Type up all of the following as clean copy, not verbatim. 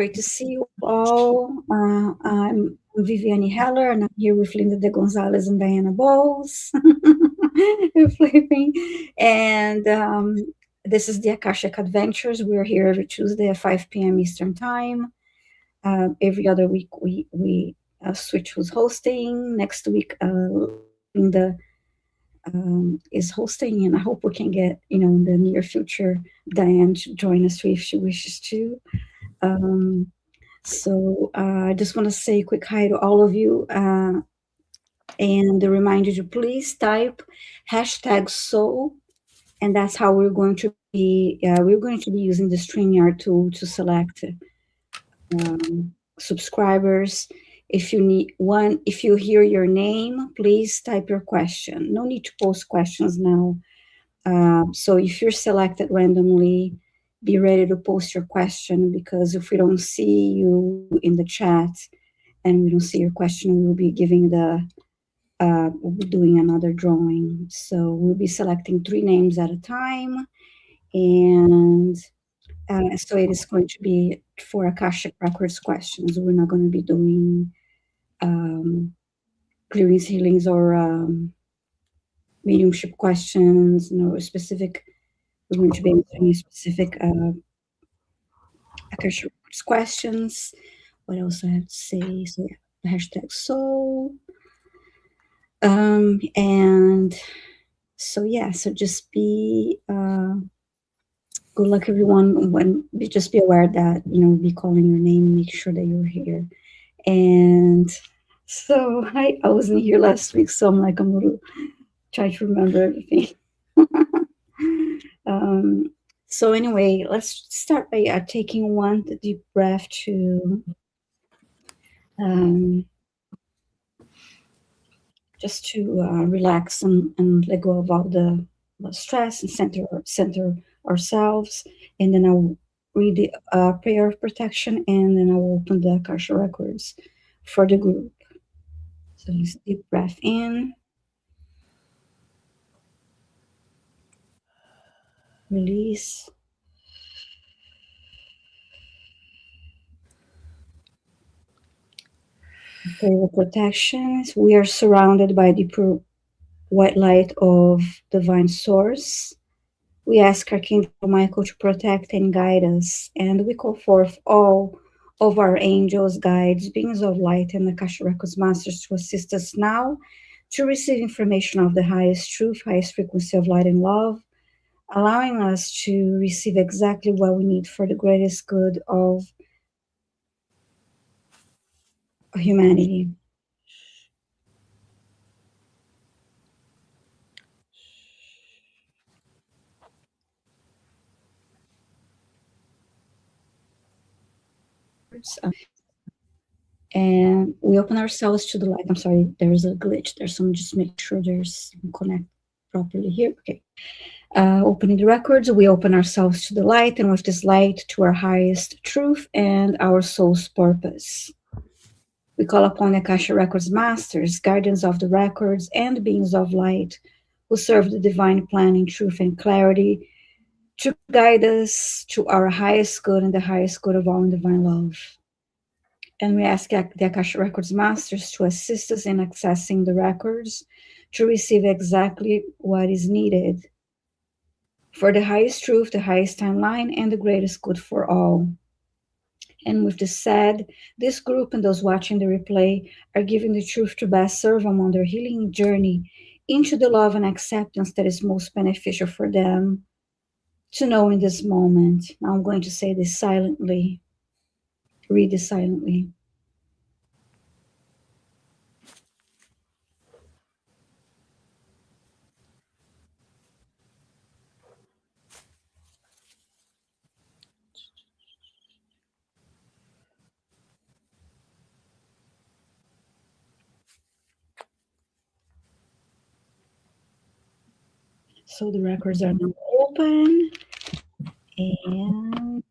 Great to see you all. I'm Viviane Heller, and I'm here with Linda de Gonzalez and Diana Bowles. We're flipping. And this is the Akashic Adventures. We're here every Tuesday at 5 p.m. Eastern Time. Every other week, we switch who's hosting. Next week, Linda is hosting, and I hope we can get, in the near future, Diane to join us if she wishes to. I just want to say a quick hi to all of you, and remind you to please type #soul, and that's how we're going to be using the StreamYard tool to select subscribers. If you hear your name, please type your question. No need to post questions now. So if you're selected randomly, be ready to post your question, because if we don't see you in the chat and we don't see your question, we'll be doing another drawing. So we'll be selecting 3 names at a time, and so it is going to be for Akashic Records questions. We're not going to be doing clearings, healings, or mediumship questions. No specific. We're going to be answering specific Akashic Records questions. What else I have to say? So yeah, #soul. And so yeah, so just be good luck, everyone. Just be aware that be calling your name and make sure that you're here. And so I wasn't here last week, so I'm going to try to remember everything. So anyway, let's start by taking one deep breath to just to relax and let go of all the stress and center ourselves. And then I'll read the prayer of protection, and then I'll open the Akashic Records for the group. So just deep breath in. Release. Prayer of protections. We are surrounded by the pure white light of divine source. We ask Archangel Michael to protect and guide us, and we call forth all of our angels, guides, beings of light, and Akashic Records masters to assist us now to receive information of the highest truth, highest frequency of light and love, allowing us to receive exactly what we need for the greatest good of humanity. And we open ourselves to the light. I'm sorry, there's a glitch there, so just make sure there's connect properly here. Okay. Opening the records, we open ourselves to the light, and with this light to our highest truth and our soul's purpose. We call upon the Akashic Records masters, guardians of the records, and beings of light who serve the divine plan in truth and clarity to guide us to our highest good and the highest good of all in divine love. And we ask the Akashic Records masters to assist us in accessing the records to receive exactly what is needed for the highest truth, the highest timeline, and the greatest good for all. And with this said, this group and those watching the replay are given the truth to best serve them on their healing journey into the love and acceptance that is most beneficial for them to know in this moment. Now I'm going to say this silently. Read this silently. So the records are now open. And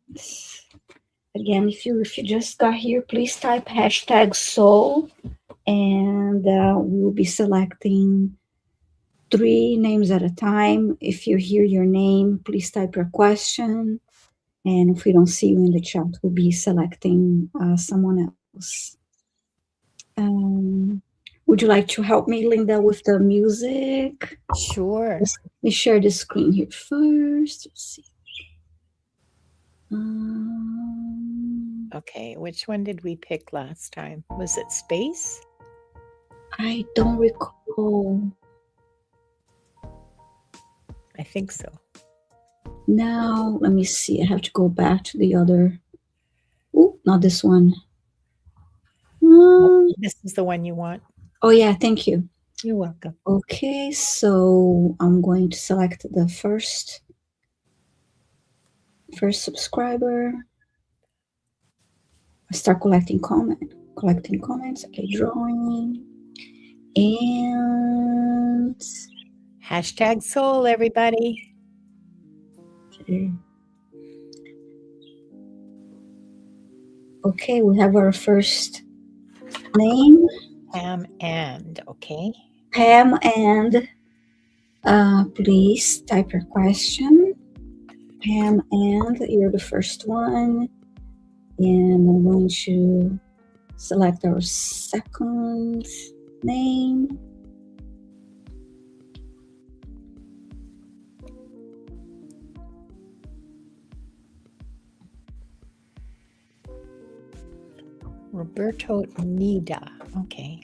again, if you just got here, please type #soul, and we'll be selecting 3 names at a time. If you hear your name, please type your question. And if we don't see you in the chat, we'll be selecting someone else. Would you like to help me, Linda, with the music? Sure. Let me share the screen here first. Let's see. Okay, which one did we pick last time? Was it Space? I don't recall. I think so. Now, let me see. I have to go back to the other. Oh, not this one. This is the one you want. Oh, yeah, thank you. You're welcome. Okay, so I'm going to select the first subscriber. I start collecting comments. Okay, drawing. And hashtag soul, everybody. Okay, we have our first name. Pam and, okay. Pam and, please type your question. Pam and, you're the first one. And I'm going to select our second name. Roberto Nida. Okay.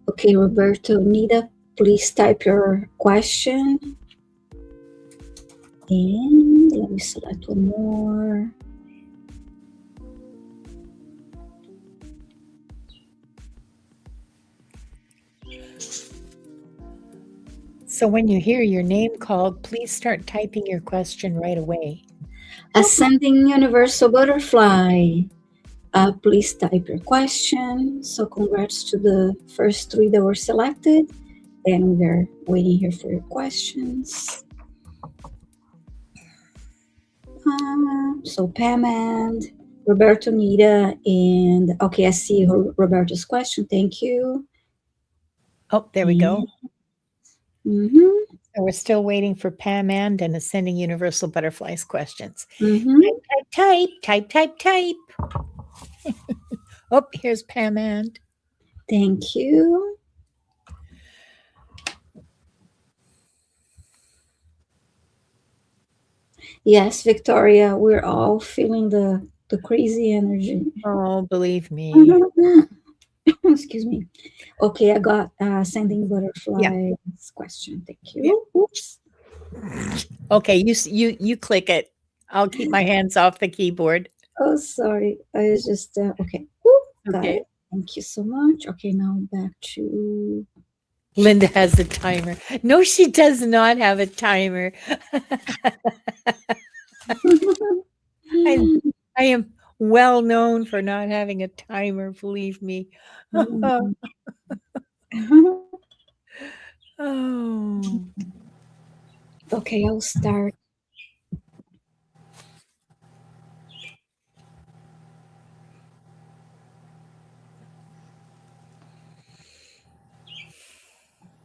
Okay, Roberto Nida, please type your question. And let me select one more. So when you hear your name called, please start typing your question right away. Ascending Universal Butterfly, please type your question. So congrats to the first 3 that were selected. And we're waiting here for your questions. So Pam and Roberto Nida, and okay, I see Roberto's question. Thank you. Oh, there we go. Mm-hmm. So we're still waiting for Pam and Ascending Universal Butterflies questions. Mm-hmm. Type. Oh, here's Pam and. Thank you. Yes, Victoria, we're all feeling the crazy energy. Oh, believe me. Excuse me. Okay, I got Ascending Butterflies question. Thank you. Yeah. Oops. Okay, you click it. I'll keep my hands off the keyboard. Oh, sorry. I was just okay. Got Okay. it. Thank you so much. Okay, now back to Linda has a timer. No, she does not have a timer. I am well known for not having a timer, believe me. Oh. Okay, I'll start.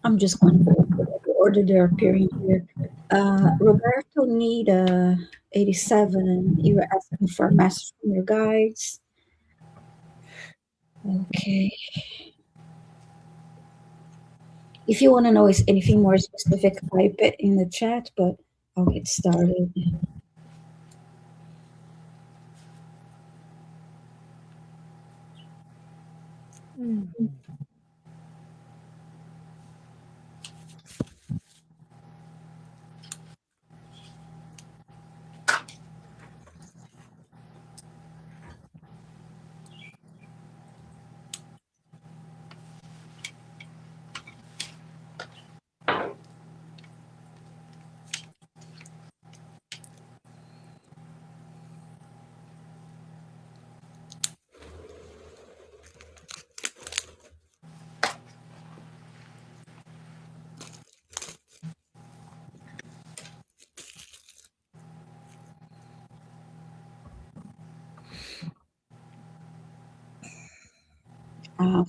I'm just going to the order they're appearing here. Roberto Nida, 87. You were asking for a message from your guides. Okay. If you want to know anything more specific, type it in the chat, but I'll get started.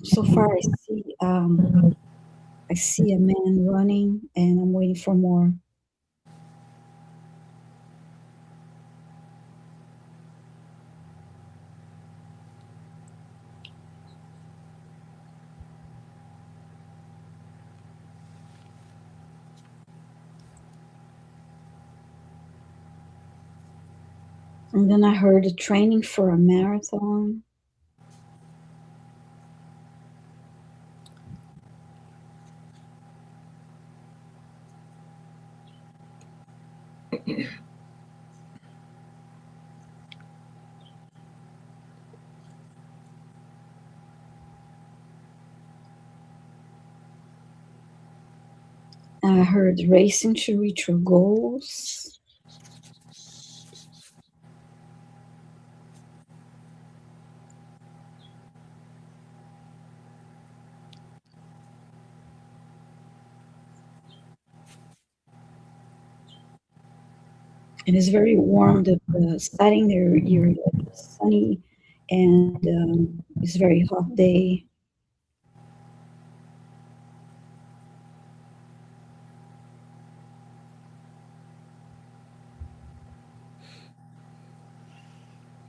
So far, I see a man running, and I'm waiting for more. And then I heard training for a marathon. I heard racing to reach your goals. It is very warm. The setting there, you're sunny, and it's a very hot day.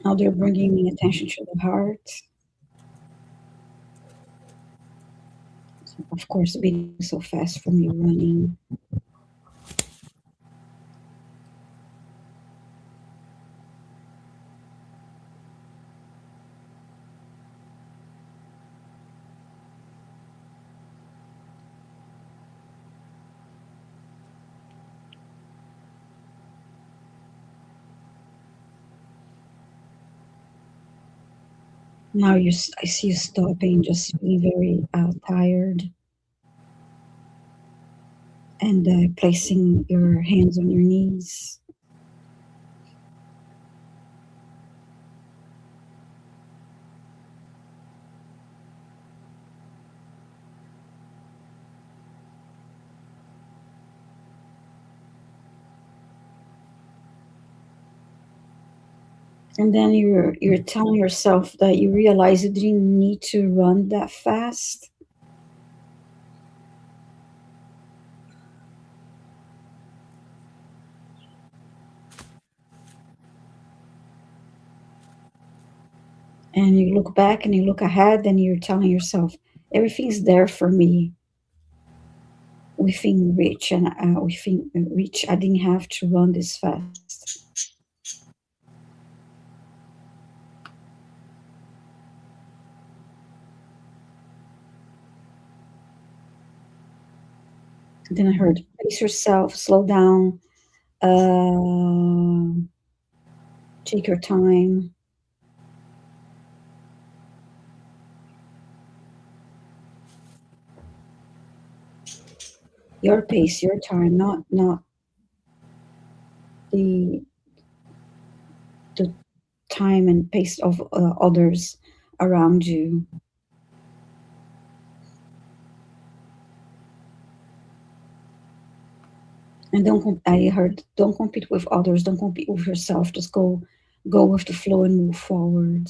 Now they're bringing me attention to the heart. So of course, beating so fast from you running. Now I see you stopping, just being very tired, and placing your hands on your knees. And then you're telling yourself that you realize you didn't need to run that fast. And you look back and you look ahead and you're telling yourself, everything's there for me within reach, and within reach. I didn't have to run this fast. And then I heard, pace yourself, slow down, take your time. Your pace, your time, not the the time and pace of others around you. And I heard, don't compete with others, don't compete with yourself. Just go with the flow and move forward.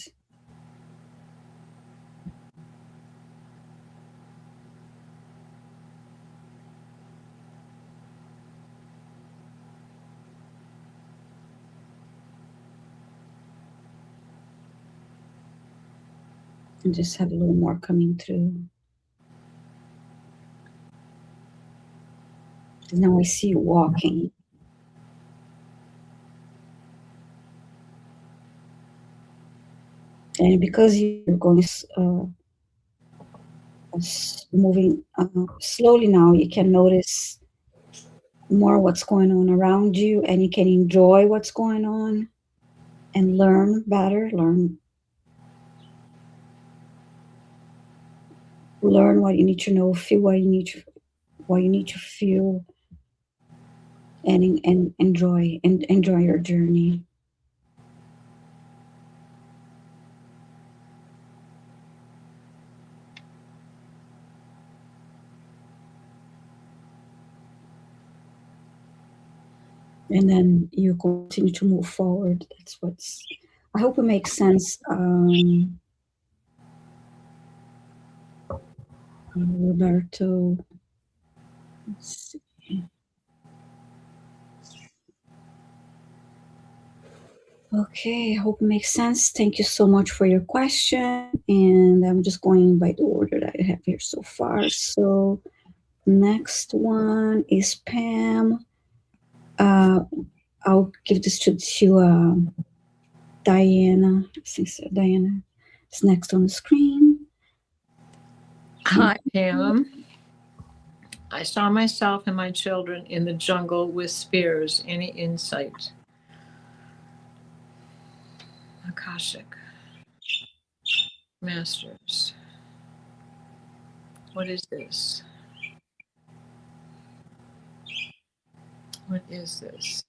And just have a little more coming through. Now I see you walking. And because you're going moving slowly now, you can notice more what's going on around you, and you can enjoy what's going on and learn better, learn what you need to know, feel what you need to feel, and enjoy your journey. And then you continue to move forward. That's what's, I hope it makes sense. Roberto, let's see. Okay, I hope it makes sense. Thank you so much for your question. And I'm just going by the order that I have here so far. So next one is Pam. I'll give this to Diana. I think so. Diana is next on the screen. Hi, Pam. I saw myself and my children in the jungle with spears. Any insight? Akashic Masters. What is this? What is this?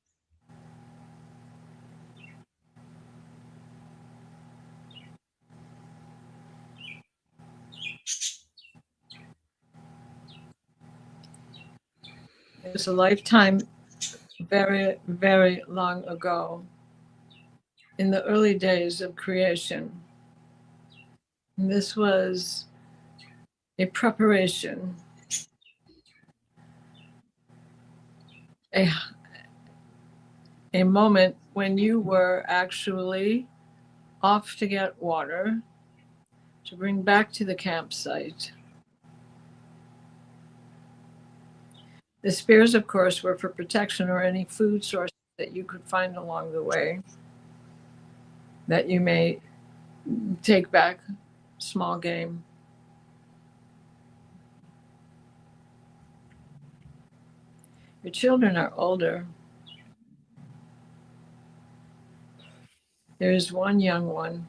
It was a lifetime very, very long ago, in the early days of creation. And this was a preparation, a moment when you were actually off to get water to bring back to the campsite. The spears, of course, were for protection or any food source that you could find along the way that you may take back, small game. Your children are older. There's one young one.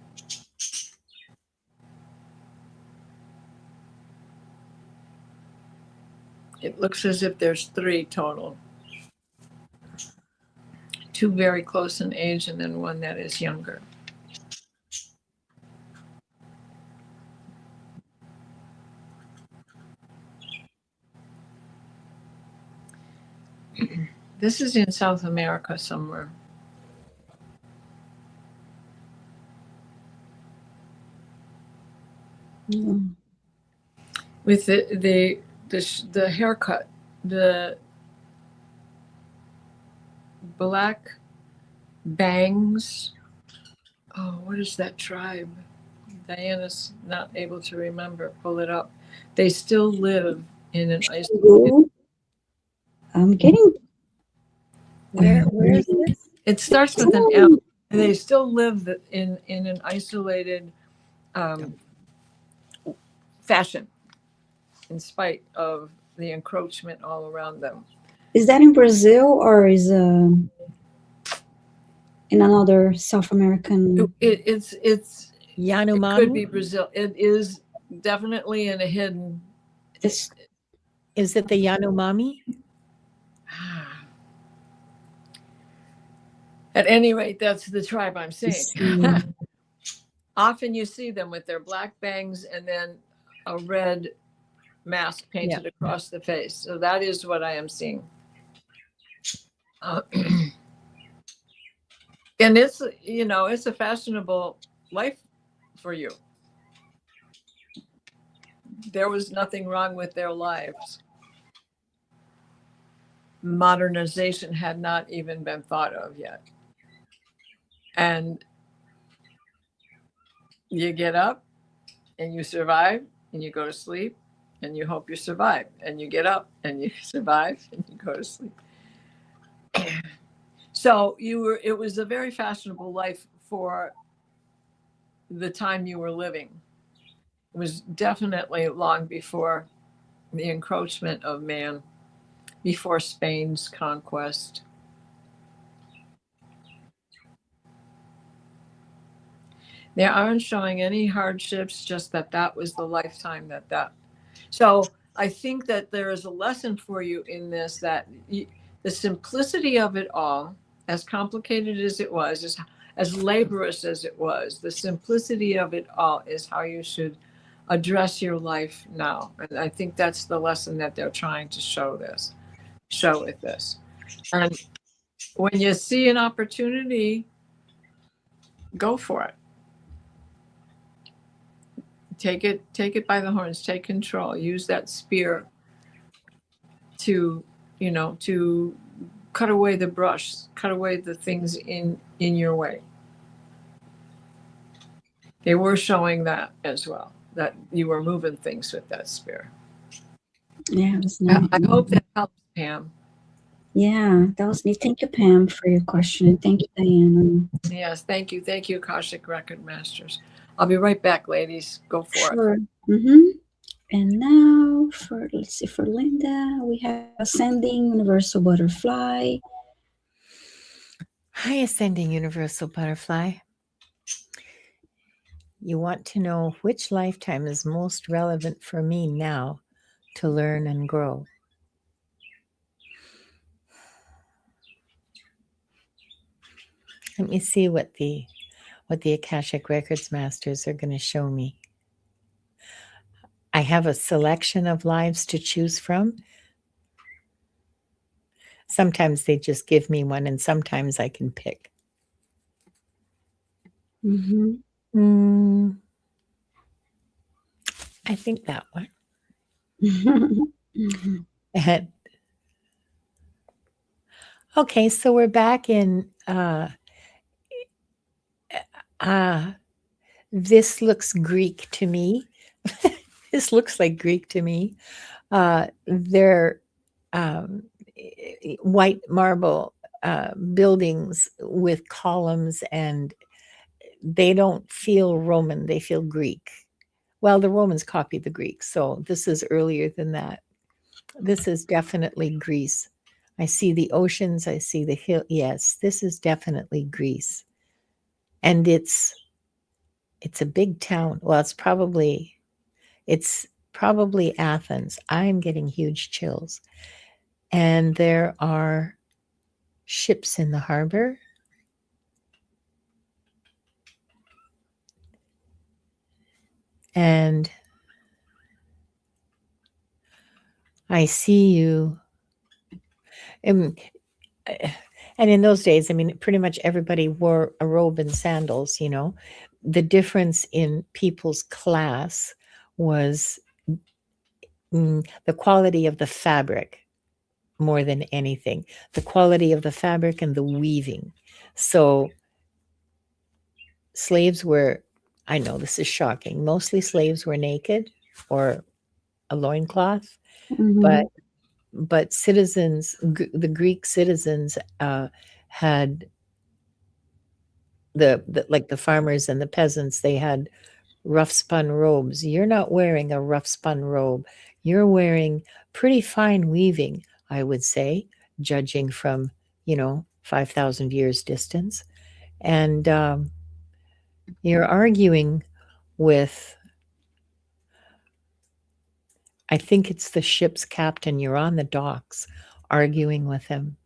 It looks as if there's 3 total. 2 very close in age and then one that is younger. This is in South America somewhere. Mm. With the haircut, the black bangs. Oh, what is that tribe? Diana's not able to remember. Pull it up. They still live in an isolated. I'm getting. Where is this? It starts with an M. And they still live in an isolated fashion, in spite of the encroachment all around them. Is that in Brazil or is in another South American? It's Yanomami? It could be Brazil. It is definitely in a hidden. Is it the Yanomami? At any rate, that's the tribe I'm seeing. Often you see them with their black bangs and then a red mask painted across the face. So that is what I am seeing. And it's, it's a fashionable life for you. There was nothing wrong with their lives. Modernization had not even been thought of yet. And you get up and you survive and you go to sleep and you hope you survive, and you get up and you survive and you go to sleep. So it was a very fashionable life for the time you were living. It was definitely long before the encroachment of man, before Spain's conquest. They aren't showing any hardships, just that was the lifetime that. So I think that there is a lesson for you in this, that the simplicity of it all, as complicated as it was, as laborious as it was, the simplicity of it all is how you should address your life now. And I think that's the lesson that they're trying to show with this. And when you see an opportunity, go for it. Take it by the horns, take control, use that spear to cut away the brush, cut away the things in your way. They were showing that as well, that you were moving things with that spear. Yeah, it was nice. I hope that helps, Pam. Yeah, that was neat. Thank you, Pam, for your question. And thank you, Diana. Yes, thank you. Thank you, Akashic Record Masters. I'll be right back, ladies. Go for it. Sure. Mm-hmm. And now let's see, for Linda, we have Ascending Universal Butterfly. Hi, Ascending Universal Butterfly. You want to know which lifetime is most relevant for me now to learn and grow. Let me see what the Akashic Records Masters are going to show me. I have a selection of lives to choose from. Sometimes they just give me one, and sometimes I can pick. Mm-hmm. I think that one. Mm-hmm. And, okay, so we're back in. This looks Greek to me. This looks like Greek to me. They're white marble buildings with columns, and they don't feel Roman, they feel Greek. Well, the Romans copied the Greeks, so this is earlier than that. This is definitely Greece. I see the oceans, I see the hill. Yes, this is definitely Greece. And it's a big town. Well, it's probably Athens. I'm getting huge chills. And there are ships in the harbor. And I see you. And in those days, I mean, pretty much everybody wore a robe and sandals, you know. The difference in people's class was the quality of the fabric more than anything, the quality of the fabric and the weaving. So slaves were, I know this is shocking, mostly slaves were naked or a loincloth, Mm-hmm. but citizens, the Greek citizens had like the farmers and the peasants, they had rough spun robes. You're not wearing a rough spun robe. You're wearing pretty fine weaving, I would say, judging from, 5,000 years distance. And you're arguing with, I think it's the ship's captain. You're on the docks arguing with him.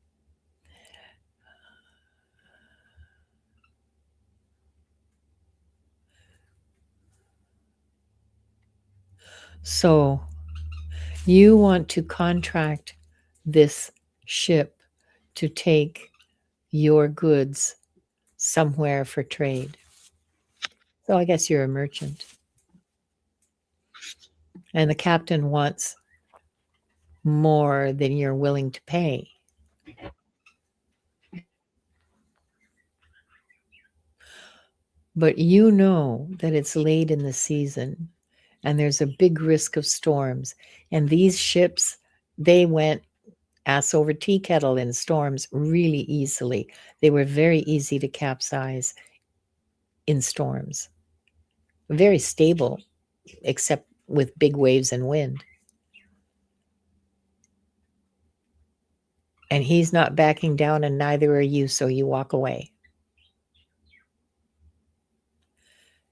So you want to contract this ship to take your goods somewhere for trade. So I guess you're a merchant. And the captain wants more than you're willing to pay. But you know that it's late in the season and there's a big risk of storms. And these ships, they went ass over tea kettle in storms really easily. They were very easy to capsize in storms. Very stable, except with big waves and wind. And he's not backing down, and neither are you, so you walk away.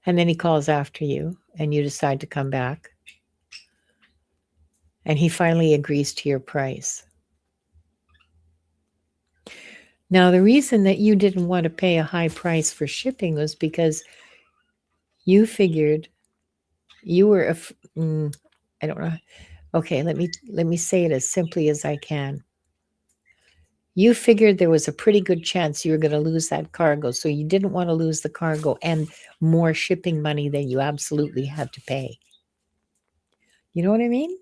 And then he calls after you, and you decide to come back. And he finally agrees to your price. Now, the reason that you didn't want to pay a high price for shipping was because you figured you were I don't know. Okay, let me say it as simply as I can. You figured there was a pretty good chance you were going to lose that cargo, so you didn't want to lose the cargo and more shipping money than you absolutely had to pay. You know what I mean?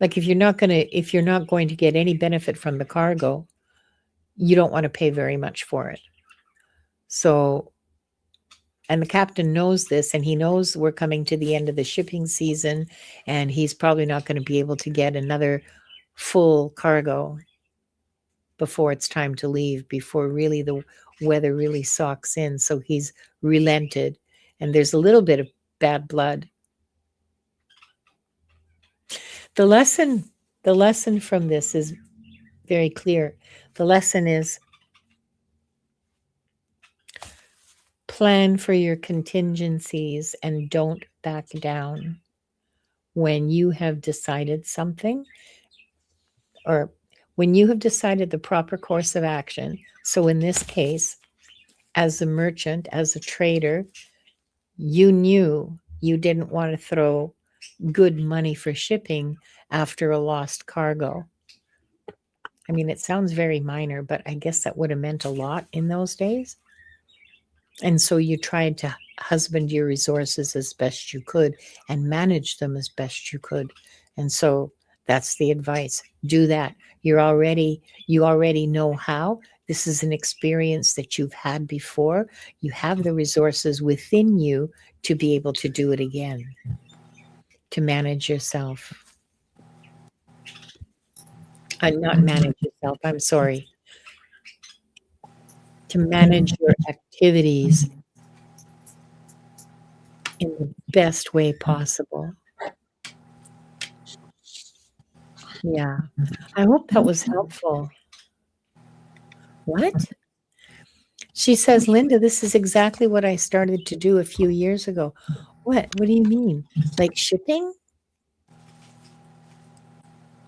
Like if you're not going to get any benefit from the cargo, you don't want to pay very much for it. So, and the captain knows this, and he knows we're coming to the end of the shipping season, and he's probably not going to be able to get another full cargo before it's time to leave, before really the weather really socks in. So he's relented, and there's a little bit of bad blood. The lesson from this is very clear. The lesson is plan for your contingencies and don't back down when you have decided something, or when you have decided the proper course of action. So in this case, as a merchant, as a trader, you knew you didn't want to throw good money for shipping after a lost cargo. I mean, it sounds very minor, but I guess that would have meant a lot in those days. And so you tried to husband your resources as best you could and manage them as best you could. And so that's the advice. Do that. You already know how. This is an experience that you've had before. You have the resources within you to be able to do it again, to manage yourself. Not manage yourself, I'm sorry. To manage your activities in the best way possible. Yeah, I hope that was helpful. What? She says, Linda, this is exactly what I started to do a few years ago. What do you mean? Like shipping?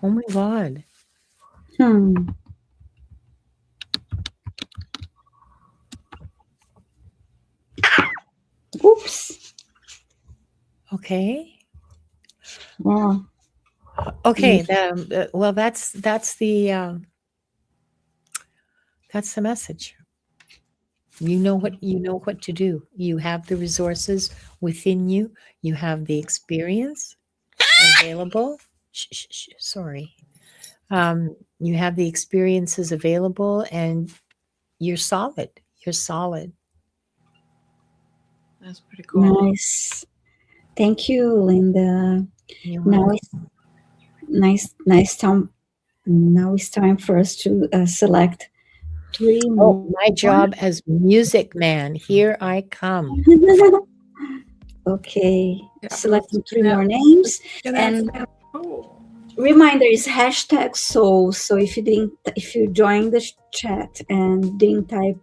Oh my God. Oops. Okay. Wow. Okay. Well, that's the message. You know what to do. You have the resources within you. You have the experience available. Sorry. You have the experiences available, and you're solid. You're solid. That's pretty cool. Nice. Thank you, Linda. You're Now welcome. it's nice time. Now it's time for us to select 3 more. Oh, my job as music man. Here I come. Okay. Yeah, Selecting let's 3 do more that. names. And And that's cool. reminder is #soul. So if you joined the chat and didn't type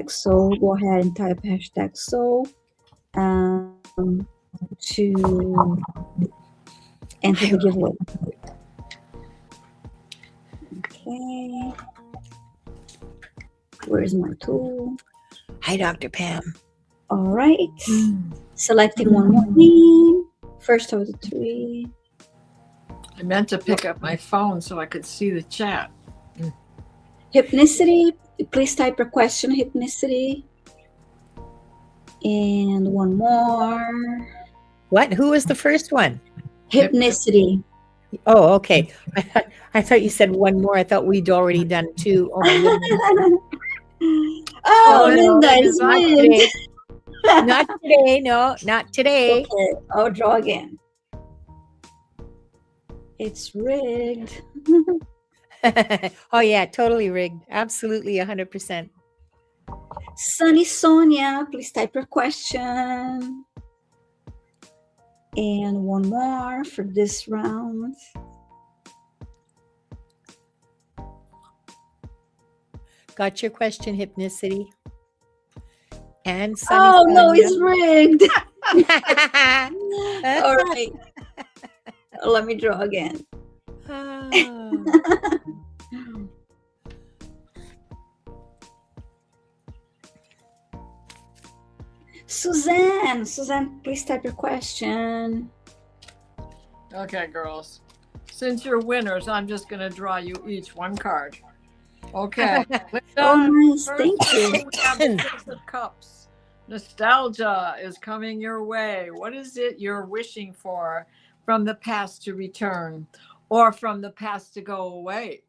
#soul, go ahead and type #soul to enter the giveaway. Okay. Where's my tool? Hi, Dr. Pam. All right. Selecting 1 more name. First of the 3. I meant to pick up my phone so I could see the chat. Hypnicity. Please type your question, Hypnicity. And 1 more. What? Who was the first one? Hypnicity. Oh, okay. I thought you said 1 more. I thought we'd already done 2. Oh my goodness. Oh, no, Linda is not rigged. today. Not today. No, not today. Okay, I'll draw again. It's rigged. Oh yeah, totally rigged. Absolutely 100%. Sunny Sonia, please type your question. And 1 more for this round. Got your question, Hypnicity. And Sunny Oh no, Sonia. it's rigged. All right. Let me draw again. Suzanne, please type your question. Okay, girls. Since you're winners, I'm just going to draw you each 1 card. Okay. Oh, nice. First, Thank you. we have the 6 of Cups. Nostalgia is coming your way. What is it you're wishing for from the past to return, or from the past to go away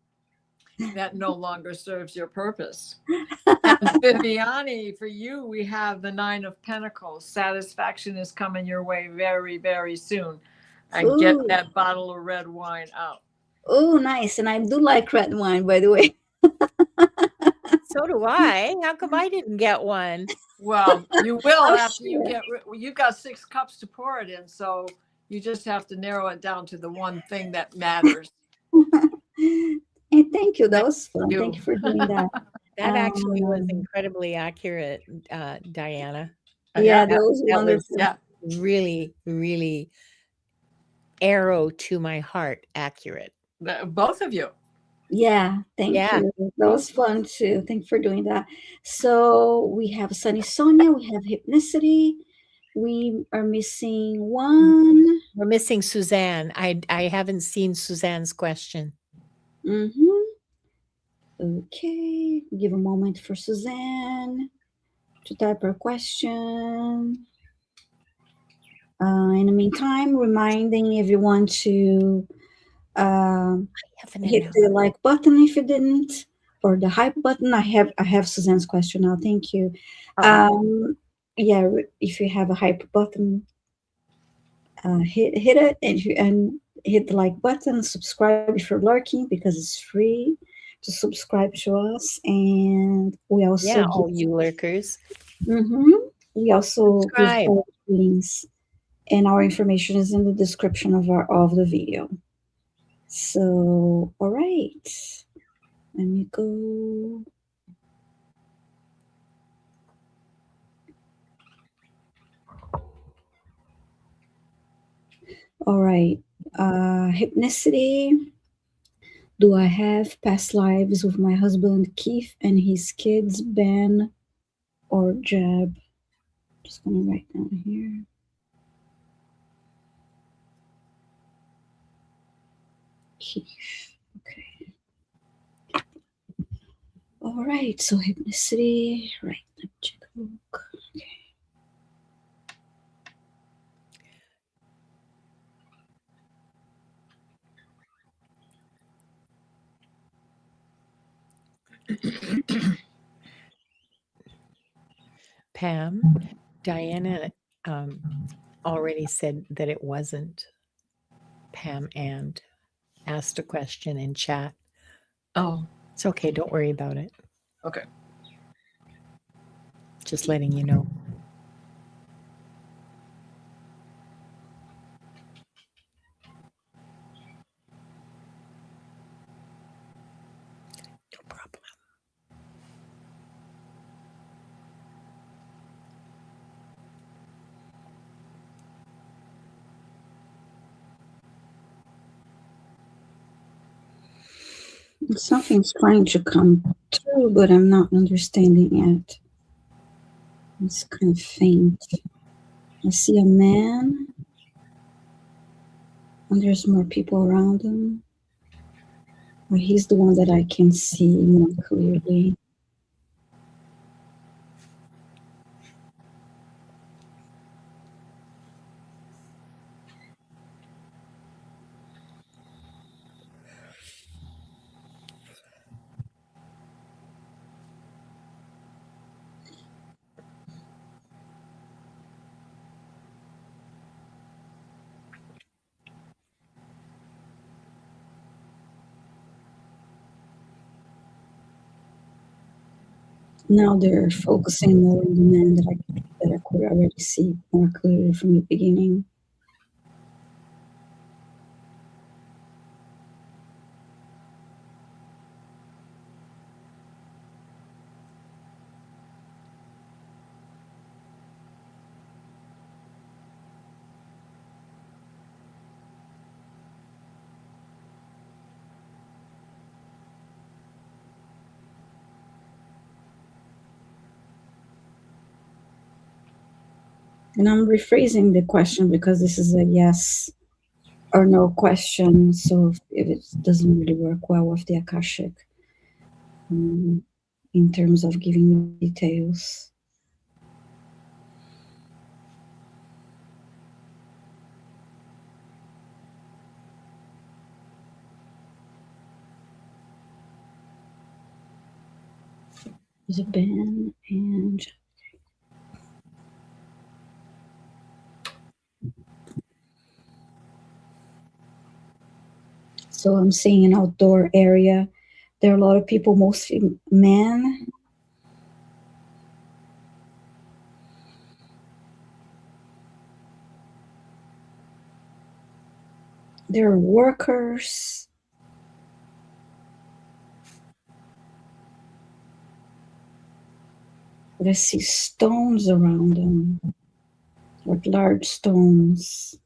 that no longer serves your purpose? And Viviane, for you, we have the 9 of Pentacles. Satisfaction is coming your way very, very soon. And get that bottle of red wine out. Oh, nice. And I do like red wine, by the way. So do I. How come I didn't get one? Well, you will Oh, after you sure. get you've got 6 cups to pour it in, so you just have to narrow it down to the one thing that matters. And thank you. That Thank was fun. Thank you. you for doing that. That actually was Um, incredibly accurate, Diana. yeah, Yeah, that was That was wonderful. yeah. really, really arrow to my heart accurate. Both of you. Yeah, thank Yeah. you. That was fun too. Thank you for doing that. So we have Sunny Sonia, we have Hypnicity. We are missing one. We're missing Suzanne. I haven't seen Suzanne's question. Mm-hmm. Okay, give a moment for Suzanne to type her question. In the meantime, reminding everyone to Haven't hit announced. the like button if you didn't, or the hype button. I have Suzanne's question now. Thank you. Yeah, if you have a hype button, hit it, and hit the like button. Subscribe if you're lurking because it's free to subscribe to us, and we also Yeah, give. all you lurkers. We also give Subscribe. all links, and our information is in the description of the video. So, all right, let me go. All right, hypnicity. Do I have past lives with my husband Keith and his kids Ben or Jeb? Just gonna write down here. Keith. Okay. All right. So hypnicity. Right. Let me check a look. Okay. Pam, Diana already said that it wasn't Pam and asked a question in chat. Oh, It's okay. Don't worry about it. okay. Just letting you know. No problem. Something's trying to come through, but I'm not understanding it. It's kind of faint. I see a man, and there's more people around him. Or he's the one that I can see more clearly. Now they're focusing more on the man that I could already see more clearly from the beginning. And I'm rephrasing the question because this is a yes or no question. So if it doesn't really work well with the Akashic in terms of giving details. There's a Ben and So I'm seeing an outdoor area. There are a lot of people, mostly men. There are workers. But I see stones around them, like large stones.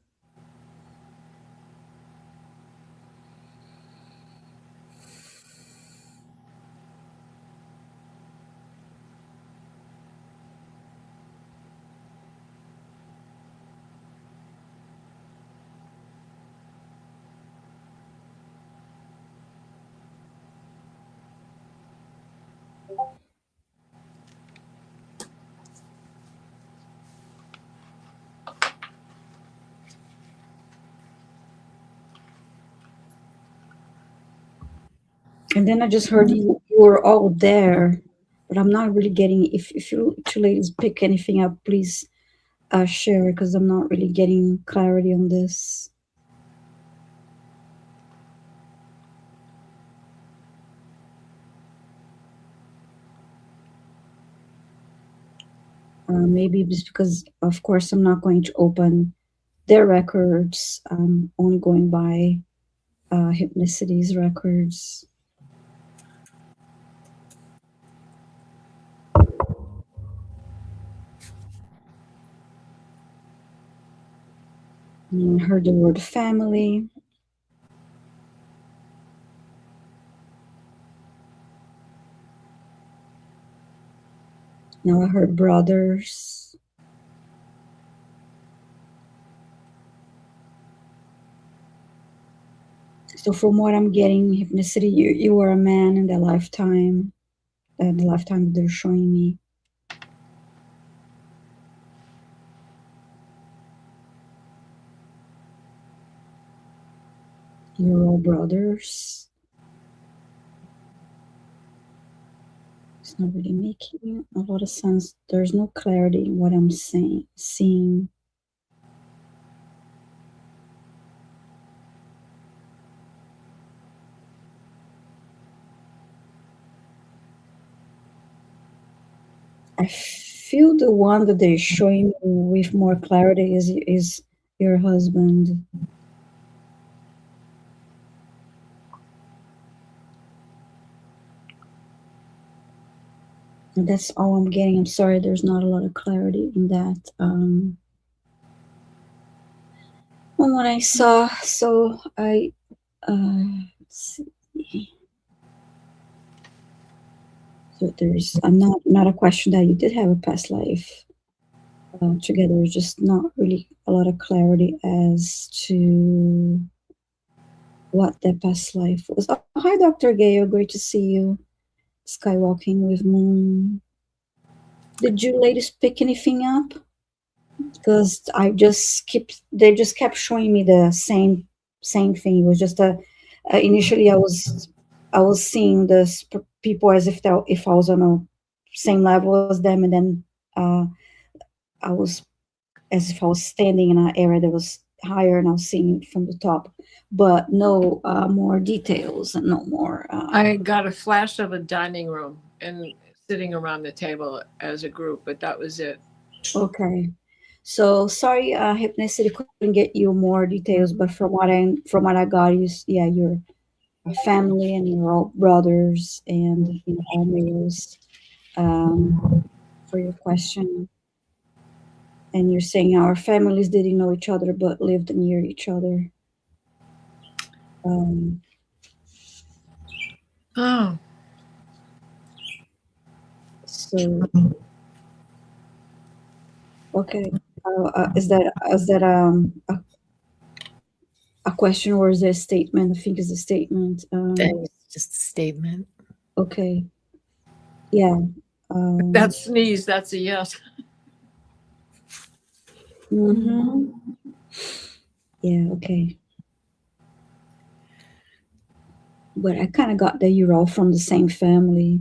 And then I just heard you were all there, but I'm not really getting. If you two ladies pick anything up, please share, because I'm not really getting clarity on this. Maybe just because, of course, I'm not going to open their records. I'm only going by Hypnicity's records. And I heard the word family. Now I heard brothers. So from what I'm getting, Hypnicity, you were a man in the lifetime they're showing me. You're all brothers. It's not really making a lot of sense. There's no clarity in what I'm seeing. I feel the one that they're showing me with more clarity is your husband. And that's all I'm getting. I'm sorry, there's not a lot of clarity in that. On what I saw, so I let's see. So there's not a question that you did have a past life together. Just not really a lot of clarity as to what that past life was. Oh, hi, Dr. Gayo. Great to see you. Skywalking with Moon. Did you ladies pick anything up? Because they just kept showing me the same thing. It was just initially I was seeing this people as if I was on a same level as them, and then I was as if I was standing in an area that was higher, and I was seeing it from the top, but no more details and no more. I got a flash of a dining room and sitting around the table as a group, but that was it. Okay. So sorry, Hypnicity couldn't get you more details, but from what I got, you're a family and you're all brothers and all males. For your question, and you're saying our families didn't know each other but lived near each other. Oh. So okay, is that a question or is it a statement? I think it's a statement. It's just a statement. Okay. Yeah. That sneeze, that's a yes. Mm-hmm. Yeah, okay. But I kind of got that you're all from the same family.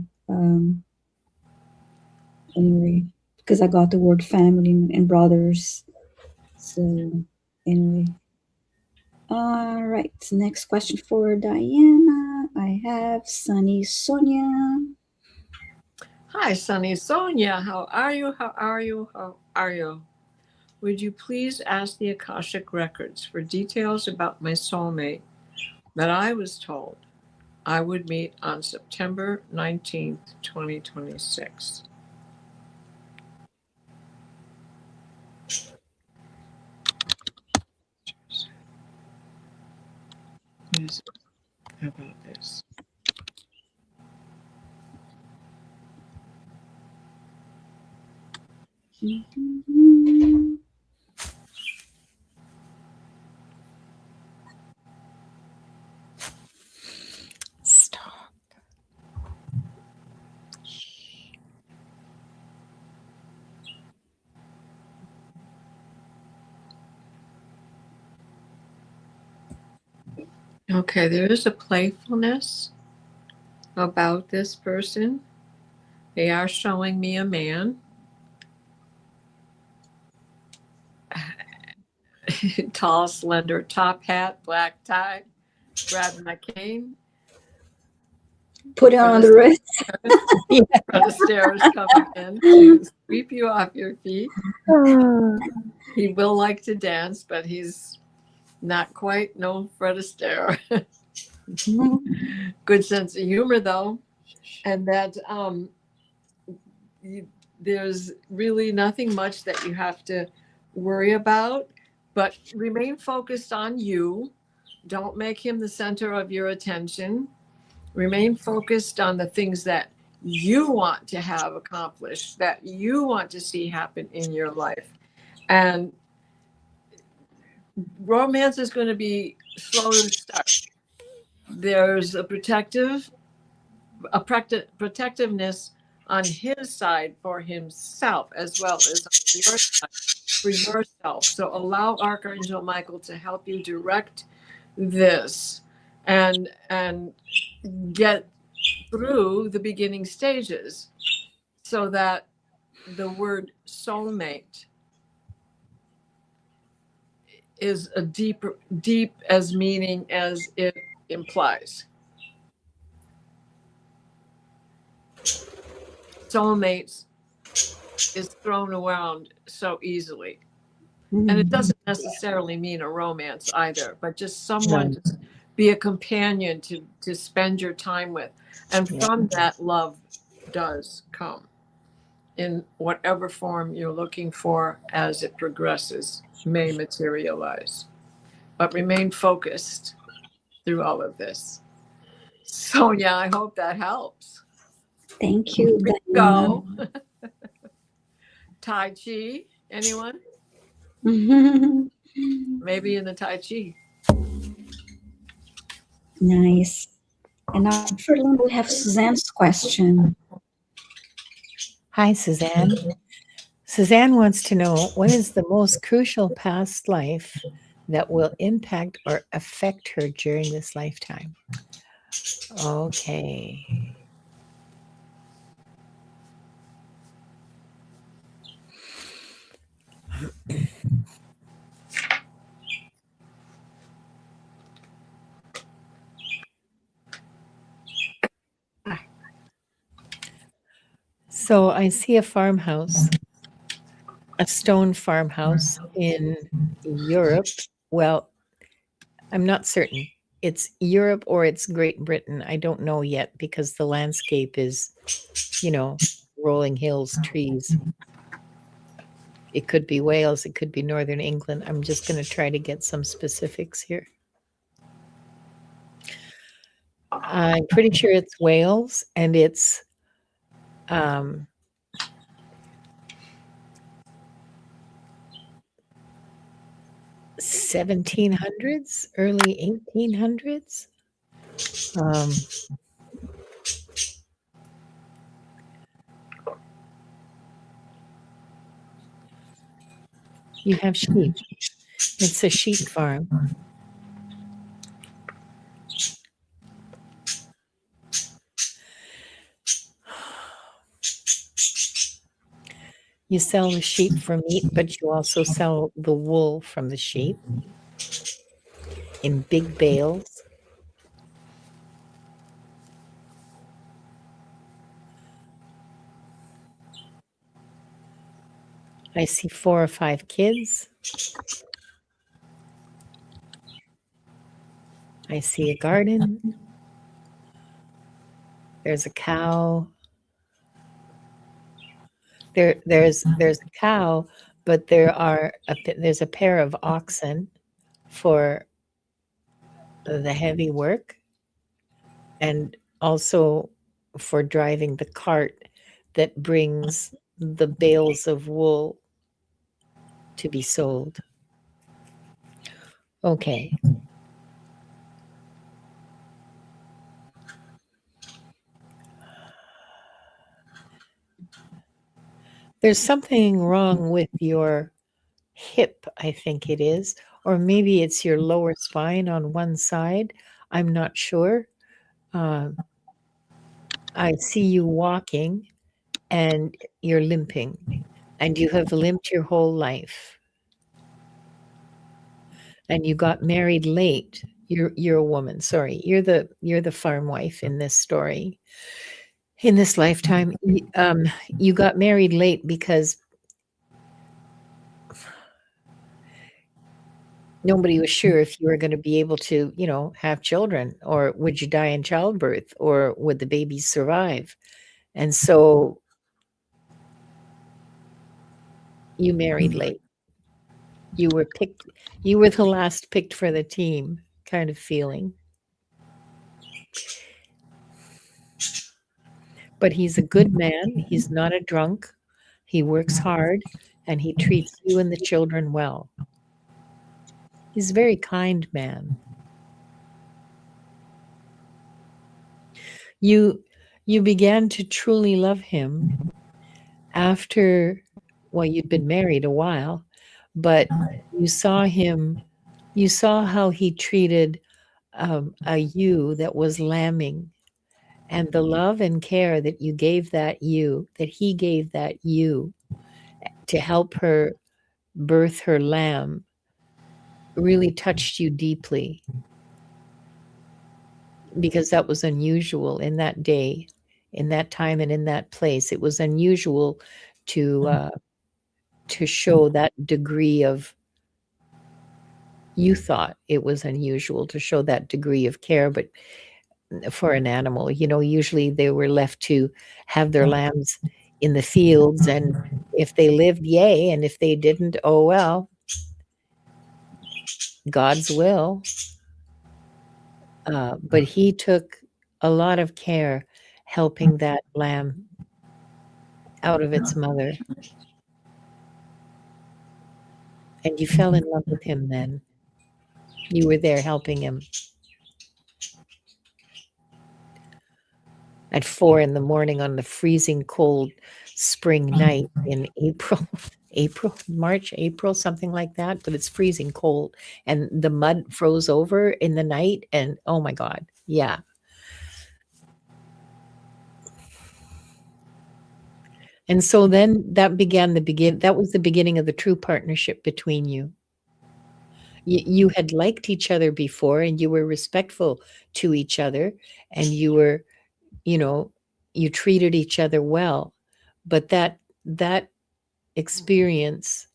Anyway, because I got the word family and brothers. So, anyway. All right. Next question for Diana. I have Sunny Sonia. Hi, Sunny Sonia. How are you? How are you? How are you? Would you please ask the Akashic Records for details about my soulmate that I was told I would meet on September 19th, 2026? What is it about this? Stop. Okay, there is a playfulness about this person. They are showing me a man. Tall, slender, top hat, black tie, grabbing my cane. Put it on the wrist. The stairs coming in to sweep you off your feet. He will like to dance, but he's not quite known for the stare. Good sense of humor, though, and that there's really nothing much that you have to worry about, but remain focused on you. Don't make him the center of your attention. Remain focused on the things that you want to have accomplished, that you want to see happen in your life. And romance is going to be slow to start. There's a protectiveness on his side for himself, as well as on your side for yourself. So allow Archangel Michael to help you direct this and get through the beginning stages, so that the word soulmate is a deep as meaning as it implies. Soulmates is thrown around so easily. And it doesn't necessarily mean a romance either, but just someone to be a companion to spend your time with. And from that, love does come in whatever form you're looking for. As it progresses, may materialize. But remain focused through all of this. So yeah, I hope that helps. Thank you, Diana. Go. Tai Chi, anyone? Maybe in the Tai Chi. Nice. And now for Lynn, we have Suzanne's question. Hi, Suzanne. Suzanne wants to know, what is the most crucial past life that will impact or affect her during this lifetime? Okay. So I see a farmhouse, a stone farmhouse in Europe. Well, I'm not certain. It's Europe or it's Great Britain. I don't know yet because the landscape is, rolling hills, trees. It could be Wales. It could be Northern England. I'm just going to try to get some specifics here. I'm pretty sure it's Wales, and it's 1700s, early 1800s. You have sheep. It's a sheep farm. You sell the sheep for meat, but you also sell the wool from the sheep. in big bales. I see 4 or 5 kids. I see a garden. There's a cow. There's a cow, but there's a pair of oxen for the heavy work, and also for driving the cart that brings the bales of wool to be sold. Okay. There's something wrong with your hip, I think it is, or maybe it's your lower spine on one side. I'm not sure. I see you walking and you're limping, and you have limped your whole life. And you got married late. You're a woman. Sorry, you're the farm wife in this story. In this lifetime, you got married late because nobody was sure if you were going to be able to, have children, or would you die in childbirth, or would the babies survive? And so you married late. You were the last picked for the team kind of feeling. But he's a good man. He's not a drunk. He works hard, and he treats you and the children well. He's a very kind man. You began to truly love him after, well, you'd been married a while, but you saw how he treated a ewe that was lambing, and the love and care that he gave that ewe to help her birth her lamb really touched you deeply, because that was unusual in that day, in that time, and in that place. It was unusual to show that degree of, you thought it was unusual to show that degree of care, but for an animal, usually they were left to have their lambs in the fields, and if they lived, yay, and if they didn't, oh well, God's will. But he took a lot of care helping that lamb out of its mother. And you fell in love with him then. You were there helping him. At 4 a.m. on the freezing cold spring night in March, April, something like that, but it's freezing cold, and the mud froze over in the night, and oh my God, yeah. And so then that was the beginning of the true partnership between you. You had liked each other before, and you were respectful to each other, and you were, you treated each other well, but that experience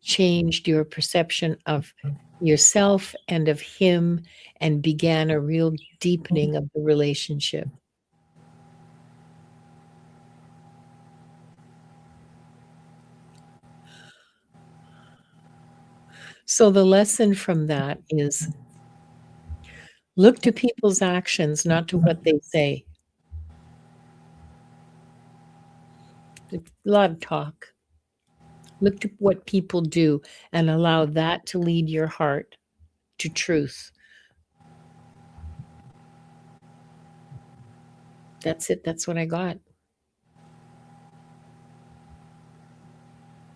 changed your perception of yourself and of him, and began a real deepening of the relationship. So the lesson from that is, look to people's actions, not to what they say. A lot of talk. Look to what people do and allow that to lead your heart to truth. That's it. That's what I got.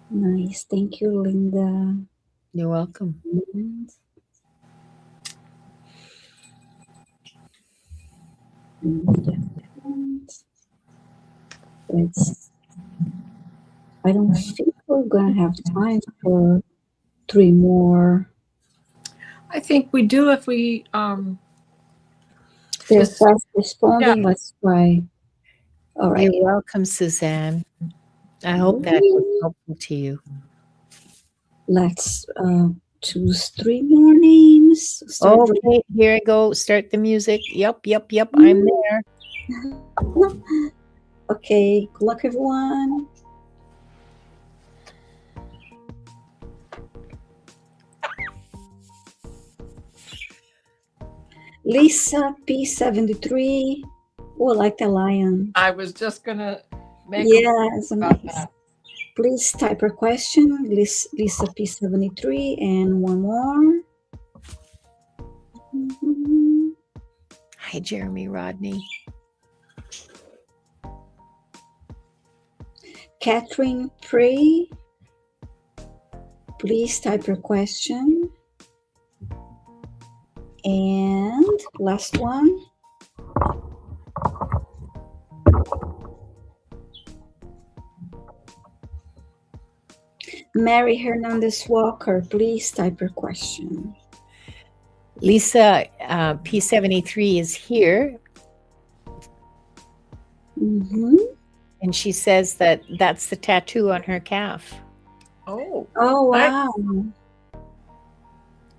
Nice. Thank you, Linda. You're welcome. I don't think we're going to have time for 3 more. I think we do if we They're this, fast responding. Let's try. All right. You're welcome, Suzanne. I hope that was helpful to you. Let's choose 3 more names. Start Okay, here I go. Start the music. Yep. I'm there. Okay, good luck, everyone. Lisa P73. Oh, I like the lion. I was just gonna make Yes, about nice. that. Please type your question, Lisa P73, and one more. Mhm. Hi, Jeremy Rodney. Catherine Prey. Please type your question. And last one. Mary Hernandez Walker, please type your question. Lisa P73 is here. Mm-hmm. And she says that that's the tattoo on her calf. Oh, Oh, wow.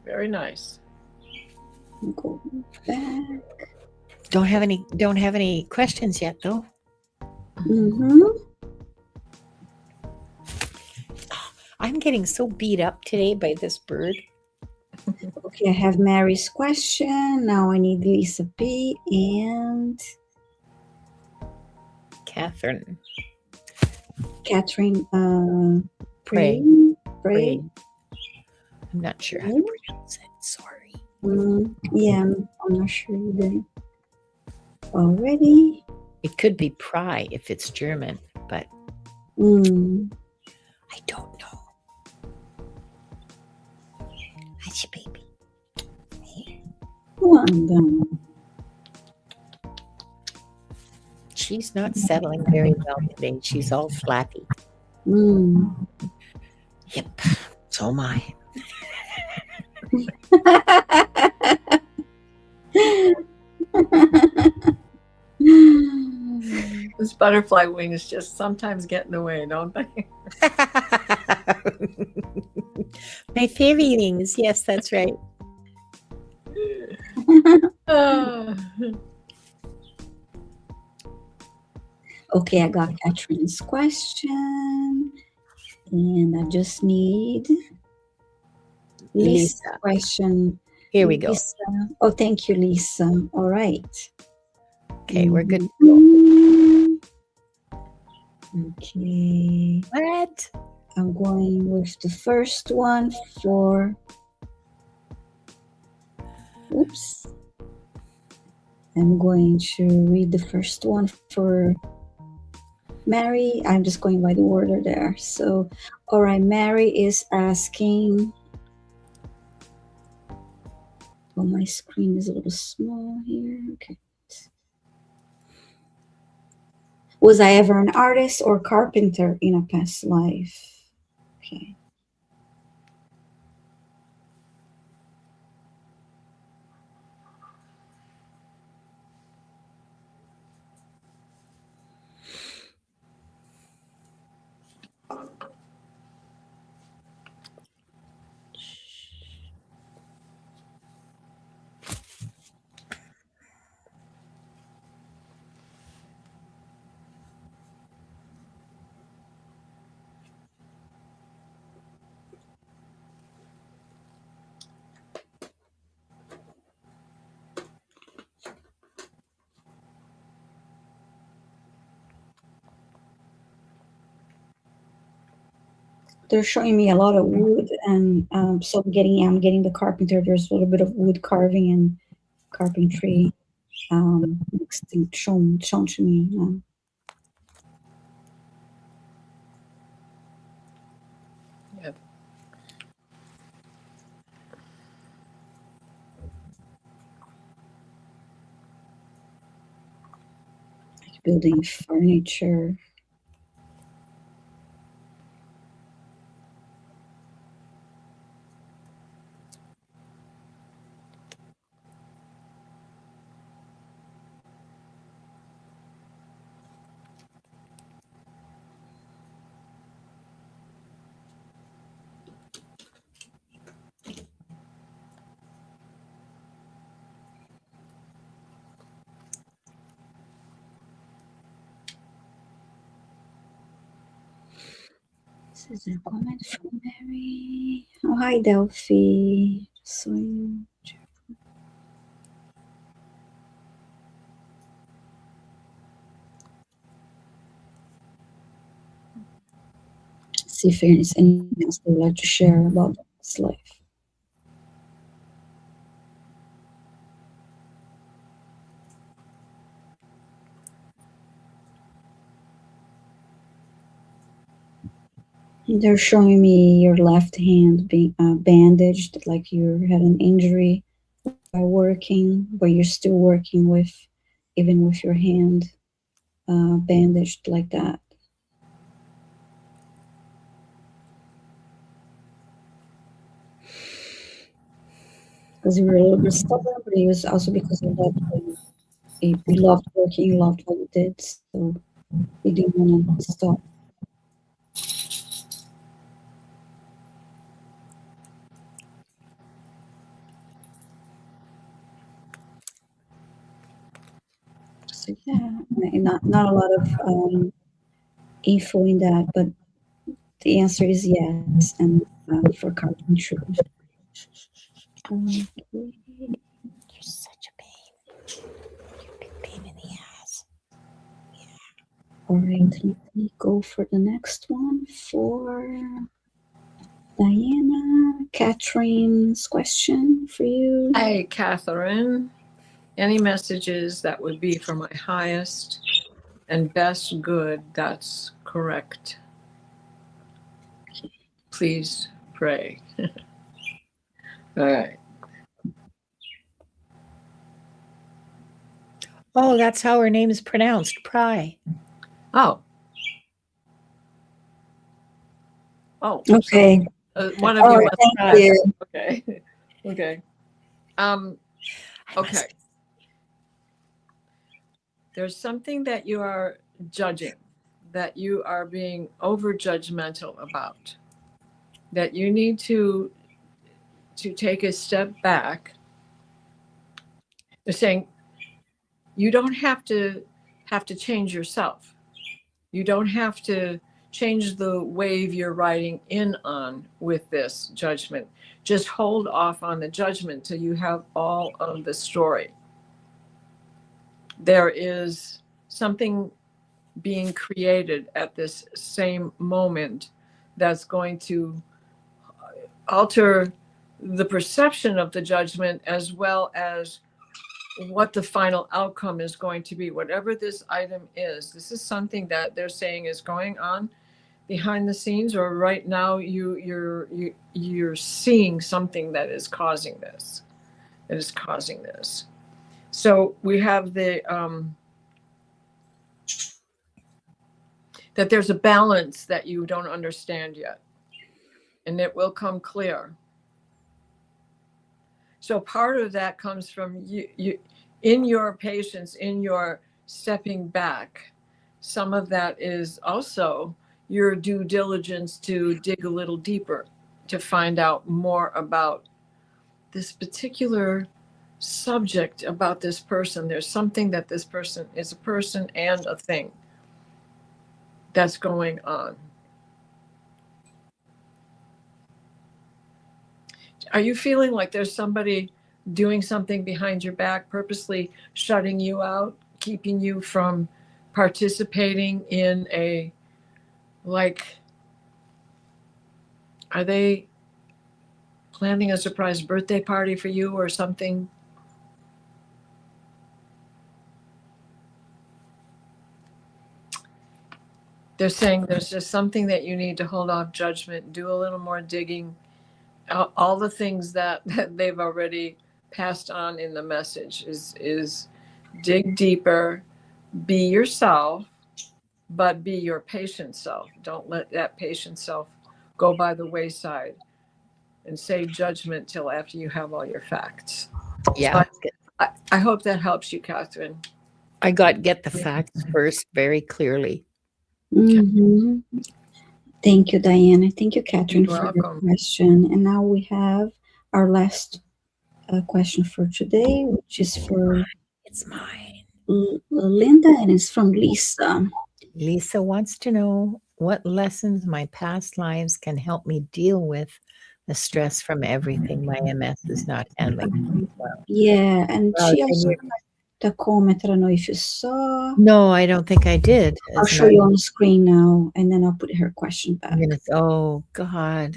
very nice. Go back. Don't have any questions yet, though. Mm-hmm. I'm getting so beat up today by this bird. Okay, I have Mary's question. Now I need Lisa P and Catherine. Catherine Pray. Pray. I'm not sure how to pronounce it. Sorry. Yeah, I'm not sure either. Already. It could be pry if it's German, but I don't know. Hi, baby. One done. She's not settling very well today. She's all flappy. Yep. So am I. Those butterfly wings just sometimes get in the way, don't they? My fairy wings. Yes, that's right. Okay, I got Catherine's question. And I just need Lisa's Lisa. question. Here we go. Lisa. Oh, thank you, Lisa. All right. Okay, we're good. Okay. What? I'm going with the first one for. Oops. I'm going to read the first one for Mary. I'm just going by the order there. So, all right, Mary is asking. Oh, my screen is a little small here. Okay. Was I ever an artist or carpenter in a past life? Okay. They're showing me a lot of wood, and so I'm getting the carpenter. There's a little bit of wood carving and carpentry shown to me. Yep. Building furniture. This is a comment from Mary. Oh, hi, Delphi. So you. See if there's anything else they would like to share about this life. They're showing me your left hand being bandaged, like you had an injury while working, but you're still working with, even with your hand bandaged like that. Because you were a little bit stubborn, but it was also because you loved working, you loved what you did, so you didn't want to stop. So yeah, not a lot of info in that, but the answer is yes, and for carbon truth. Okay. You're such a pain. You're a big pain in the ass. All right, let me go for the next one for Diana. Catherine's question for you. Hi, Catherine. Any messages that would be for my highest and best good? That's correct. Please pray. All right. Oh, that's how her name is pronounced, Pry. Oh. Oh. Okay. So, one of you Right, must thank pass. you. Okay. Okay. Okay. There's something that you are judging, that you are being over judgmental about, that you need to take a step back. They're saying you don't have to change yourself. You don't have to change the wave you're riding in on with this judgment. Just hold off on the judgment till you have all of the story. There is something being created at this same moment that's going to alter the perception of the judgment as well as what the final outcome is going to be. Whatever this item is, this is something that they're saying is going on behind the scenes, or right now you're seeing something that is causing this. So we have the that there's a balance that you don't understand yet, and it will come clear. So part of that comes from you in your patience, in your stepping back. Some of that is also your due diligence to dig a little deeper, to find out more about this particular subject, about this person. There's something that this person is, a person and a thing that's going on. Are you feeling like there's somebody doing something behind your back, purposely shutting you out, keeping you from participating in a, like, are they planning a surprise birthday party for you or something? They're saying there's just something that you need to hold off judgment, do a little more digging, all the things that they've already passed on in the message is dig deeper, be yourself, but be your patient self. Don't let that patient self go by the wayside and save judgment till after you have all your facts. Yeah. So I hope that helps you, Catherine. I got get the facts first very clearly. Mm-hmm. Thank you, Diana. Thank you, Catherine, You're for your welcome. question. And now we have our last question for today, which is for It's mine. Linda, and it's from Lisa. Lisa wants to know, what lessons my past lives can help me deal with the stress from everything my MS is not handling. Yeah, and Well, she then also you're- the comment. I don't know if you saw. no, I don't think I did. I'll show you on the screen now, and then I'll put her question back. Oh God.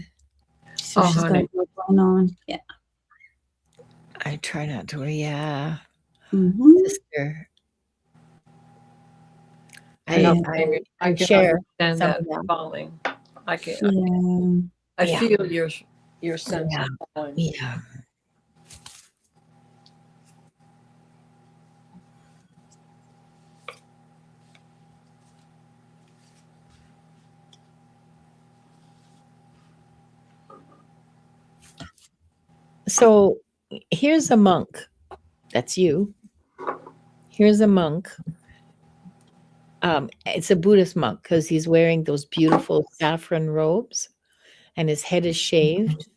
So Oh, she's got honey. a lot going on. Yeah. I try not to. Yeah. Mm-hmm. Sister. Yeah, I can share understand some that of them. falling. I can. Yeah. I Yeah. feel your sense Yeah. of falling. Yeah. So here's a monk. That's you. Here's a monk. It's a Buddhist monk because he's wearing those beautiful saffron robes and his head is shaved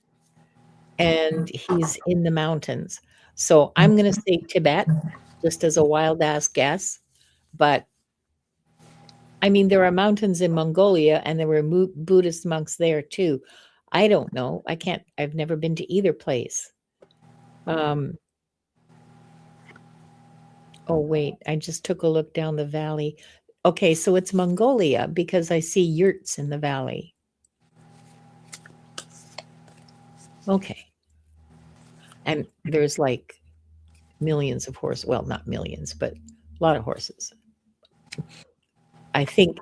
and he's in the mountains. So I'm going to say Tibet just as a wild ass guess. But I mean, there are mountains in Mongolia and there were Buddhist monks there too. I don't know. I've never been to either place. Oh, wait, I just took a look down the valley. Okay, so it's Mongolia because I see yurts in the valley. Okay. And there's like millions of horses. Well, not millions, but a lot of horses. I think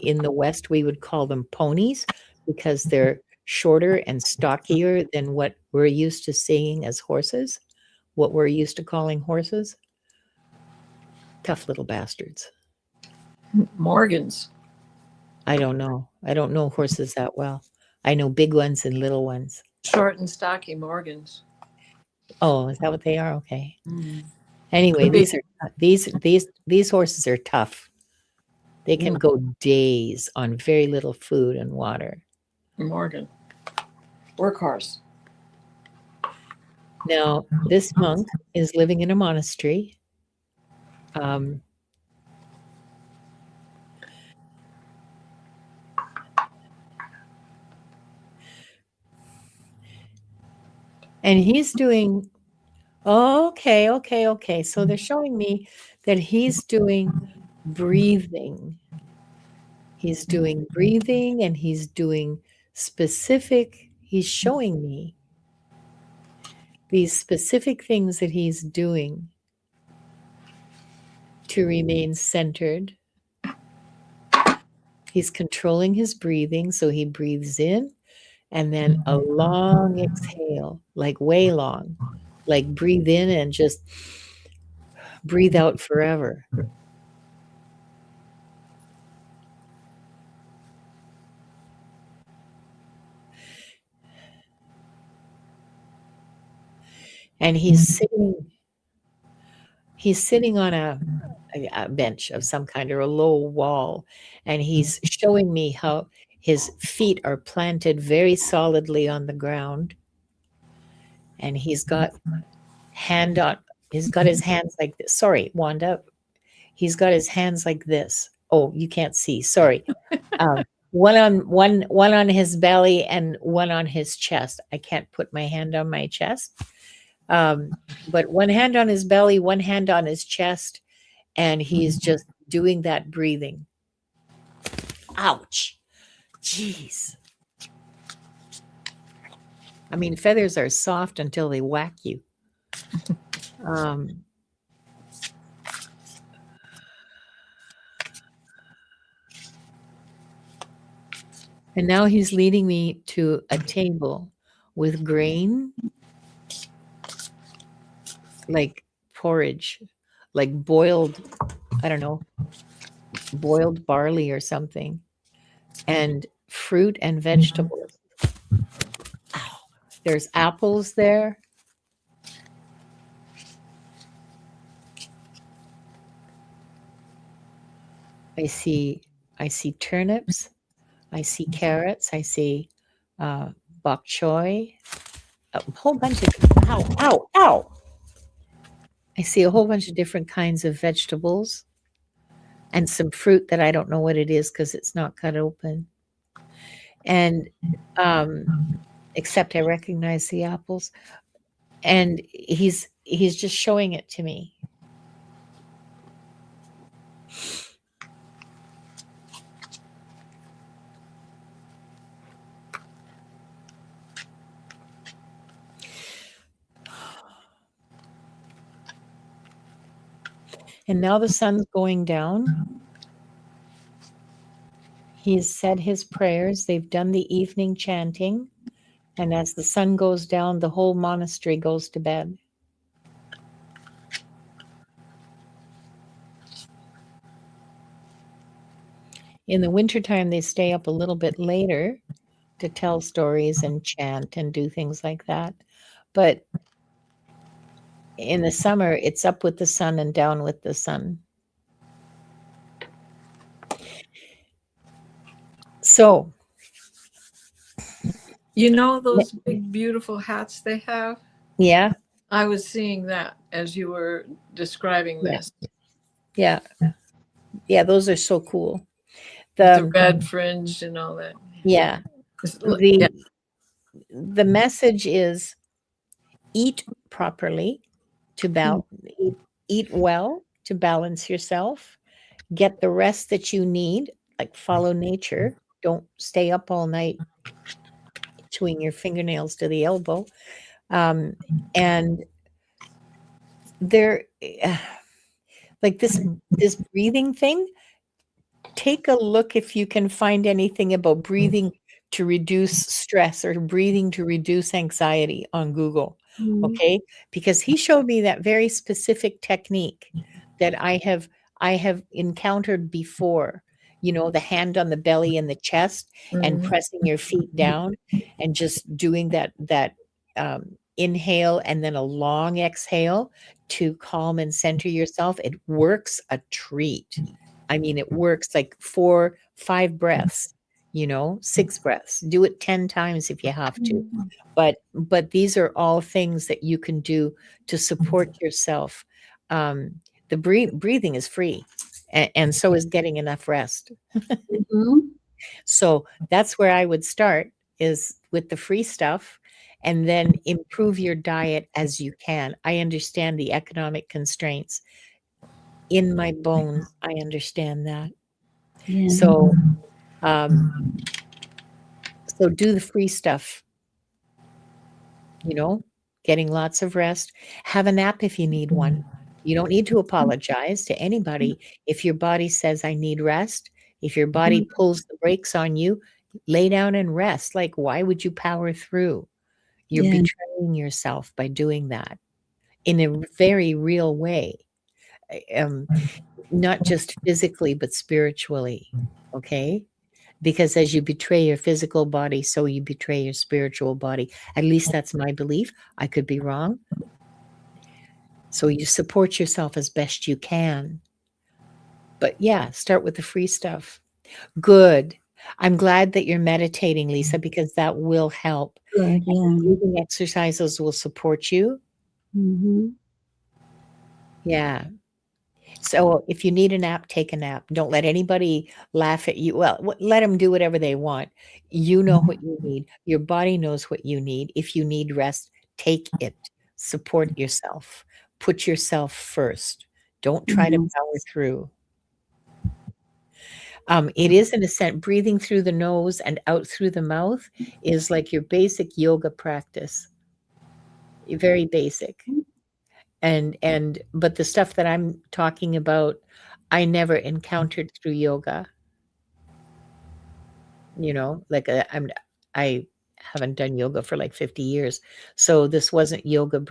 in the West we would call them ponies because they're shorter and stockier than what we're used to seeing as horses, what we're used to calling horses. Tough little bastards. Morgans. I don't know. I don't know horses that well. I know big ones and little ones. Short and stocky Morgans. Oh, is that what they are? Okay. Mm. Anyway, these horses are tough. They can go days on very little food and water. Morgan. Workhorse. Now, this monk is living in a monastery. And he's doing, okay. So they're showing me that he's doing breathing. He's doing breathing and he's doing specific, he's showing me these specific things that he's doing to remain centered. He's controlling his breathing. So he breathes in and then a long exhale, like way long, like breathe in and just breathe out forever. And he's sitting on a bench of some kind or a low wall, and he's showing me how his feet are planted very solidly on the ground, and he's got his hands like this. Sorry, Wanda, he's got his hands like this. Oh, you can't see. Sorry. One on his belly and one on his chest. I can't put my hand on my chest. But one hand on his belly, one hand on his chest, and he's just doing that breathing. Ouch. Jeez. I mean, feathers are soft until they whack you. And now he's leading me to a table with grain, like porridge, like boiled, I don't know, boiled barley or something, and fruit and vegetables. Ow. There's apples there. I see turnips. I see carrots. I see bok choy. A whole bunch of ow. I see a whole bunch of different kinds of vegetables. and some fruit that I don't know what it is because it's not cut open. And except I recognize the apples. And he's just showing it to me. And now the sun's going down. He's said his prayers. They've done the evening chanting. And as the sun goes down, the whole monastery goes to bed. In the wintertime, they stay up a little bit later to tell stories and chant and do things like that. But in the summer, it's up with the sun and down with the sun. So, You know those big, beautiful hats they have? yeah. I was seeing that as you were describing this. Yeah. Yeah, those are so cool. The red fringe and all that. Yeah. The message is eat properly to eat well to balance yourself. Get the rest that you need, like follow nature. Don't stay up all night chewing your fingernails to the elbow. And there, like this breathing thing, take a look if you can find anything about breathing to reduce stress or breathing to reduce anxiety on Google. Okay, because he showed me that very specific technique that I have encountered before. You know, the hand on the belly and the chest and pressing your feet down and just doing that inhale and then a long exhale to calm and center yourself. It works a treat. I mean, it works like 4, 5 breaths, 6 breaths. Do it 10 times if you have to. But these are all things that you can do to support yourself. The breathing is free, and so is getting enough rest. So that's where I would start, is with the free stuff, and then improve your diet as you can. I understand the economic constraints. In my bones, I understand that. Yeah. So do the free stuff, getting lots of rest. Have a nap if you need one. You don't need to apologize to anybody. If your body says, I need rest, if your body pulls the brakes on you, lay down and rest. Like, why would you power through? You're betraying yourself by doing that in a very real way. Not just physically, but spiritually. Okay? Because as you betray your physical body, so you betray your spiritual body. At least that's my belief. I could be wrong. So you support yourself as best you can. But yeah, start with the free stuff. Good. I'm glad that you're meditating, Lisa, because that will help. Good, yeah. Breathing exercises will support you. Yeah. So if you need a nap, take a nap. Don't let anybody laugh at you. Well, let them do whatever they want. You know what you need. Your body knows what you need. If you need rest, take it. Support yourself. Put yourself first. Don't try to power through. It is, in a sense, breathing through the nose and out through the mouth is like your basic yoga practice. Very basic. But the stuff that I'm talking about, I never encountered through yoga. Like I haven't done yoga for like 50 years. So this wasn't yoga.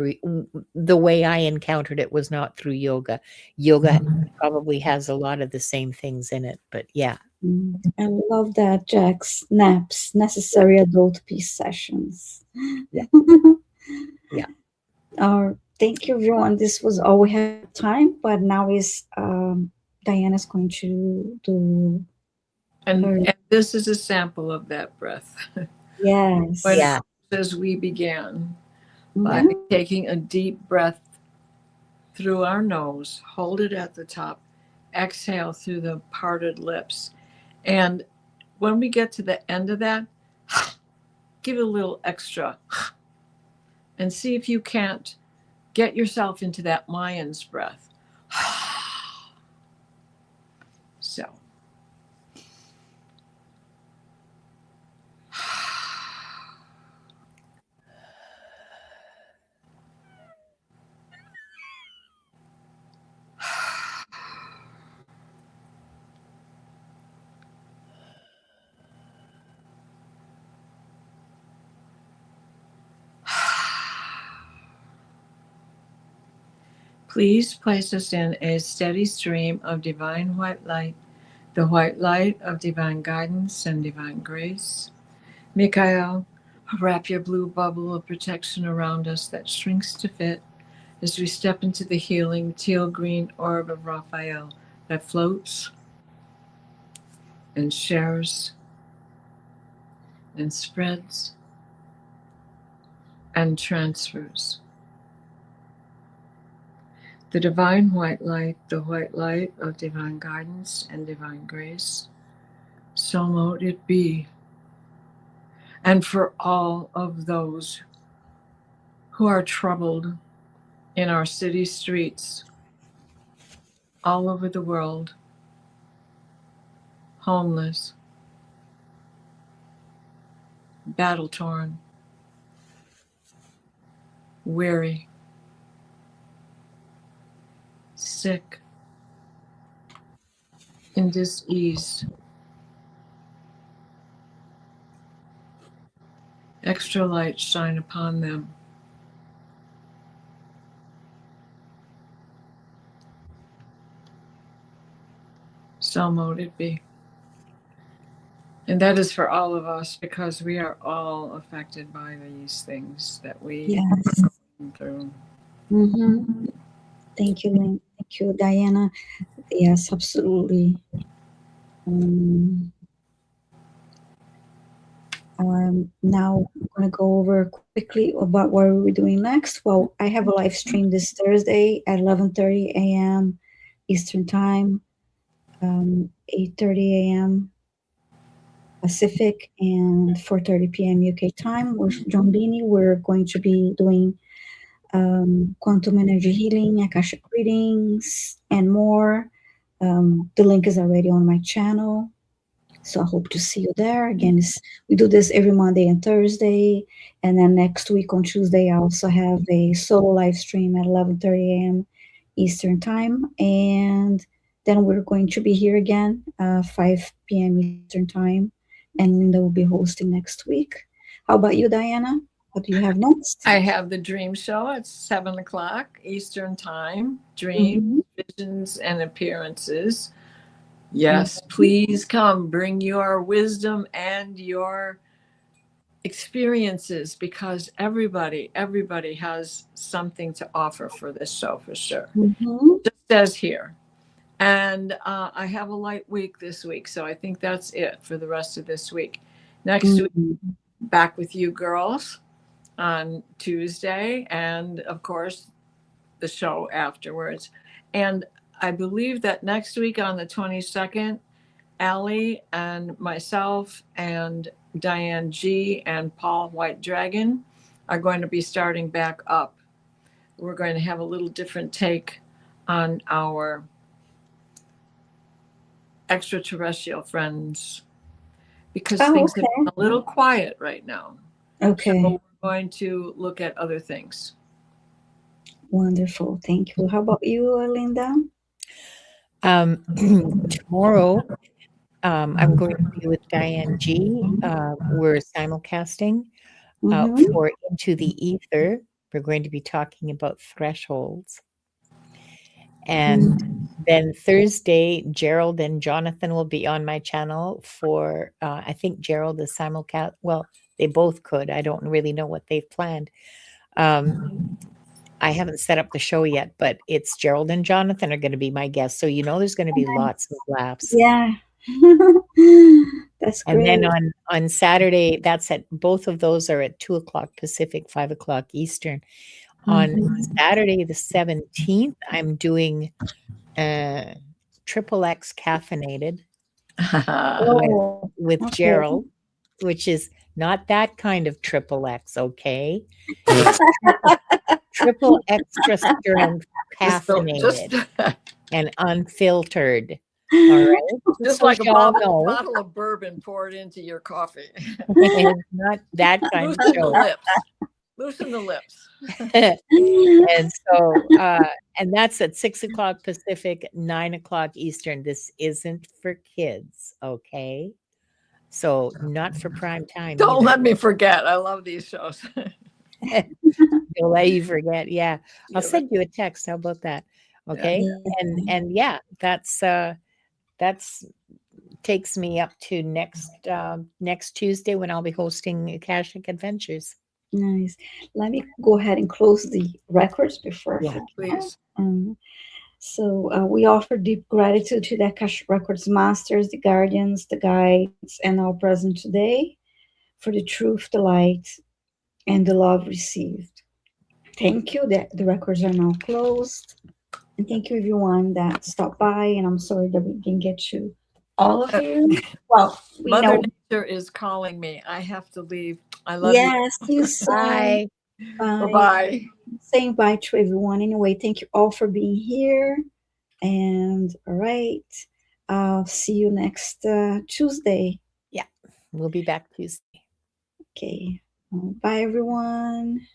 The way I encountered it was not through yoga. Yoga probably has a lot of the same things in it, but yeah. I love that, Jack's naps, necessary adult peace sessions. Yeah. Thank you, everyone. This was all we had time, but now is Diana's going to do. And this is a sample of that breath. Yes. As we began by taking a deep breath through our nose, hold it at the top, exhale through the parted lips. And when we get to the end of that, give it a little extra and see if you can't get yourself into that lion's breath. So. Please place us in a steady stream of divine white light, the white light of divine guidance and divine grace. Michael, wrap your blue bubble of protection around us that shrinks to fit as we step into the healing teal green orb of Raphael that floats and shares and spreads and transfers. The divine white light, the white light of divine guidance and divine grace, so mote it be. And for all of those who are troubled in our city streets, all over the world, homeless, battle-torn, weary, sick, in dis-ease. Extra light shine upon them. So mote it be. And that is for all of us, because we are all affected by these things that we Yes. are going through. Mm-hmm. Thank you, Lynn. Thank you, Diana. Yes, absolutely. Now I'm going to go over quickly about what we're doing next. Well, I have a live stream this Thursday at 11:30 a.m. Eastern Time, 8:30 a.m. Pacific, and 4:30 p.m. UK time. With John Beanie, we're going to be doing quantum energy healing, Akashic readings, and more. The link is already on my channel. So I hope to see you there. Again, we do this every Monday and Thursday. And then next week on Tuesday, I also have a solo live stream at 11:30 a.m. Eastern Time. And then we're going to be here again, 5 p.m. Eastern Time. And Linda will be hosting next week. How about you, Diana? What do you have next? I have the dream show at 7 o'clock Eastern Time. Dreams, visions, and appearances. Yes, please come. Bring your wisdom and your experiences, because everybody has something to offer for this show for sure. Just as here. And I have a light week this week, so I think that's it for the rest of this week. Next week, back with you girls on Tuesday, and of course the show afterwards. And I believe that next week on the 22nd, Allie and myself and Diane G and Paul White Dragon are going to be starting back up. We're going to have a little different take on our extraterrestrial friends, because things have been a little quiet right now. Okay. So we're going to look at other things. Wonderful. Thank you. How about you, Linda? Tomorrow, I'm going to be with Diane G. We're simulcasting for Into the Ether. We're going to be talking about thresholds. And then Thursday, Gerald and Jonathan will be on my channel for, I think Gerald is simulcast. Well, they both could. I don't really know what they've planned. I haven't set up the show yet, but it's Gerald and Jonathan are going to be my guests. So, there's going to be lots of laughs. Yeah. That's great. And then on Saturday, both of those are at 2 o'clock Pacific, 5 o'clock Eastern. On Saturday, the 17th, I'm doing triple X caffeinated Oh, with okay. Gerald, which is not that kind of triple X, okay? It's triple extra strength caffeinated and unfiltered. All right. Just So like a y'all bottle of bourbon poured into your coffee. It's not that kind of Loosen the show. lips. Loosen the lips. And so, and that's at 6 o'clock Pacific, 9 o'clock Eastern. This isn't for kids, okay? So not for prime time. Don't either. let me forget. I love these shows. Don't let you forget. Yeah. I'll send you a text. How about that? Okay. Yeah. And yeah, that's takes me up to next Tuesday when I'll be hosting Akashic Adventures. Nice. Let me go ahead and close the records before I Yeah, forget. Please. So we offer deep gratitude to the Akashic Records masters, the guardians, the guides, and all present today for the truth, the light, and the love received. Thank you. The records are now closed. And thank you everyone that stopped by. And I'm sorry that we didn't get to all of you. Well, we Mother know. Nature is calling me. I have to leave. I love you. Yes, you soon. Bye. Bye. Bye-bye. Saying bye to everyone. Anyway, thank you all for being here. And all right, I'll see you next Tuesday. Yeah, we'll be back Tuesday. Okay. Bye, everyone.